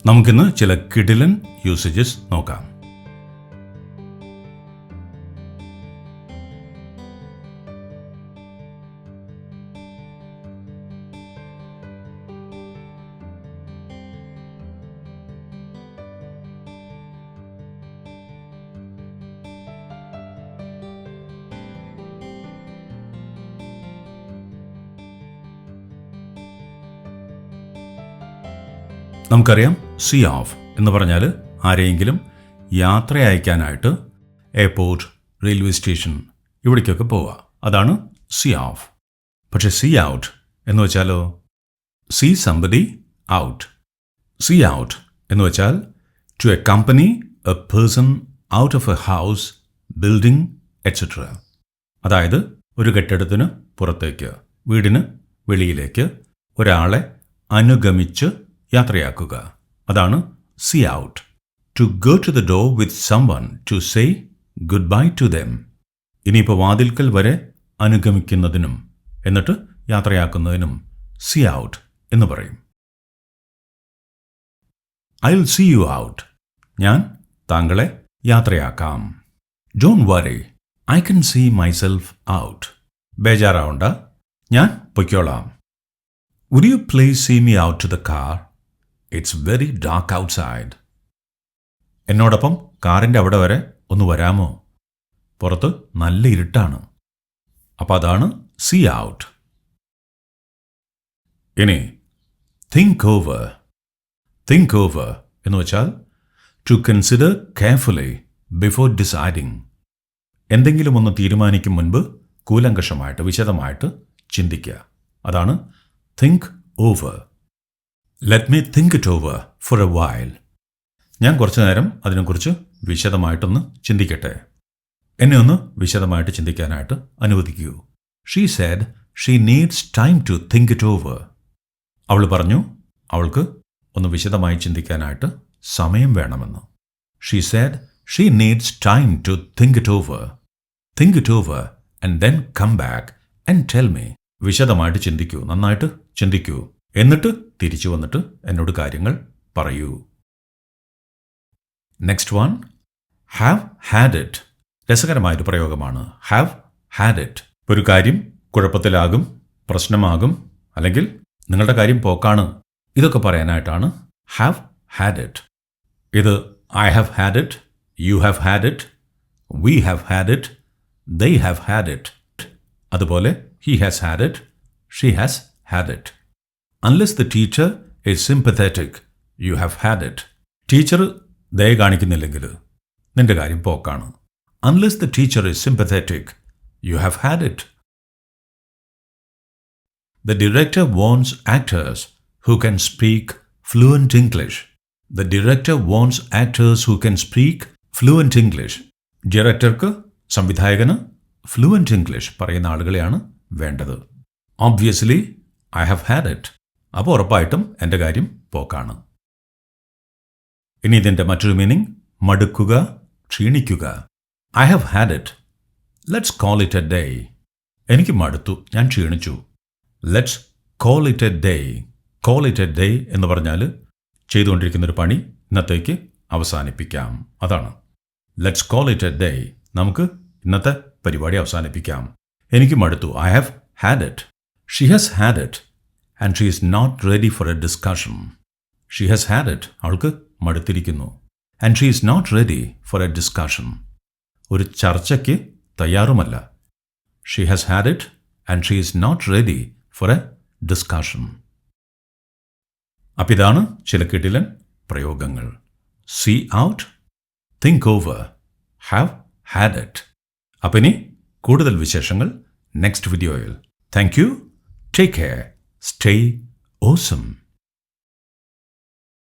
നമുക്കിന്ന് ചില കിടിലൻ യൂസേജസ് നോക്കാം. നമുക്കറിയാം, സീ ഓഫ് എന്ന് പറഞ്ഞാൽ ആരെയെങ്കിലും യാത്ര അയക്കാനായിട്ട് എയർപോർട്ട്, റെയിൽവേ സ്റ്റേഷൻ ഇവിടേക്കൊക്കെ പോവുക, അതാണ് സീ ഓഫ്. പക്ഷെ സീ ഔട്ട് എന്ന് വെച്ചാലോ, see somebody out. See out എന്ന് വെച്ചാൽ to accompany a person out of a house, building etcetera. അതായത് ഒരു കെട്ടിടത്തിന് പുറത്തേക്ക്, വീടിന് വെളിയിലേക്ക് ഒരാളെ അനുഗമിച്ച് യാത്രയാക്കുക, അതാണ് see out. To go to the door with someone to say goodbye to them. ഇനിയിപ്പോൾ വാതിൽക്കൽ വരെ അനുഗമിക്കുന്നതിനും എന്നിട്ട് യാത്രയാക്കുന്നതിനും സീ ഔട്ട് എന്ന് പറയും. I will see you out. ഞാൻ താങ്കളെ യാത്രയാക്കാം. Don't worry, I can see myself out. ബേജാറാവണ്ട, ഞാൻ പൊയ്ക്കോളാം. Would you please see me out to the car? It's very dark outside. എന്നോടൊപ്പം കാറിൻ്റെ അവിടെ വരെ ഒന്ന് വരാമോ? പുറത്ത് നല്ല ഇരുട്ടാണ്. അപ്പം അതാണ് സീ ഔട്ട്. ഇനി തിങ്ക് ഓവർ. തിങ്ക് ഓവർ എന്ന് വെച്ചാൽ to consider carefully before deciding. എന്തെങ്കിലും ഒന്ന് തീരുമാനിക്കും മുൻപ് കൂലങ്കഷമായിട്ട്, വിശദമായിട്ട് ചിന്തിക്കുക, അതാണ് think over. Let me think it over for a while. ഞാൻ കുറച്ചു നേരം അതിനെക്കുറിച്ച് വിശദമായിട്ടൊന്ന് ചിന്തിക്കട്ടെ. എന്നെ ഒന്ന് വിശദമായിട്ട് ചിന്തിക്കാനായിട്ട് അനുവദിക്കൂ. She said she needs time to think it over. അവൾ പറഞ്ഞു അവൾക്ക് ഒന്ന് വിശദമായി ചിന്തിക്കാനായിട്ട് സമയം വേണമെന്ന്. She said she needs time to think it over. Think it over and then come back and tell me. വിശദമായിട്ട് ചിന്തിക്കൂ, നന്നായിട്ട് ചിന്തിക്കൂ, എന്നിട്ട് തിരിച്ചു വന്നിട്ട് എന്നോട് കാര്യങ്ങൾ പറയൂ. Next one, have had it. രസകരമായൊരു പ്രയോഗമാണ് ഹാവ് ഹാഡ് ഇറ്റ്. ഒരു കാര്യം കുഴപ്പത്തിലാകും, പ്രശ്നമാകും, അല്ലെങ്കിൽ നിങ്ങളുടെ കാര്യം പോക്കാണ്, ഇതൊക്കെ പറയാനായിട്ടാണ് ഹാവ് ഹാഡ് ഇറ്റ്. ഇത് I have had it, you have had it, we have had it, they have had it. അതുപോലെ he has had it, she has had it. Unless the teacher is sympathetic, you have had it. Teacher ദയ കാണിക്കുന്നില്ലെങ്കിൽ നിന്റെ കാര്യം പോക്കാണ്. Unless the teacher is sympathetic, you have had it. The director wants actors who can speak fluent English. The director wants actors who can speak fluent English. ഡയറക്ടർക്ക്, സംവിധായകന് fluent English പറയുന്ന ആളുകളെയാണ് വേണ്ടത്. Obviously I have had it. അപ്പോൾ ഉറപ്പായിട്ടും എൻ്റെ കാര്യം പോക്കാണ്. ഇനി ഇതിൻ്റെ മറ്റൊരു മീനിങ്, മടുക്കുക, ക്ഷീണിക്കുക. I have had it, let's call it a day. എനിക്ക് മടുത്തു, ഞാൻ ക്ഷീണിച്ചു. Let's call it a day. Call it a day എന്ന് പറഞ്ഞാൽ ചെയ്തുകൊണ്ടിരിക്കുന്നൊരു പണി ഇന്നത്തേക്ക് അവസാനിപ്പിക്കാം, അതാണ്. Let's call it a day. നമുക്ക് ഇന്നത്തെ പരിപാടി അവസാനിപ്പിക്കാം. എനിക്ക് മടുത്തു, I have had it. She has had it and she is not ready for a discussion. She has had it, അവൾക്ക് മടുത്തിരിക്കുന്നു. And she is not ready for a discussion, ഒരു ചർച്ചയ്ക്ക് തയ്യാറുമല്ല. She has had it and she is not ready for a discussion. അപ്പം ഇതാണ് ചില കിടിലൻ പ്രയോഗങ്ങൾ. See out, think over, have had it. അപ്പം ഇനി കൂടുതൽ വിശേഷങ്ങൾ നെക്സ്റ്റ് വീഡിയോയിൽ. Thank you, take care, stay awesome.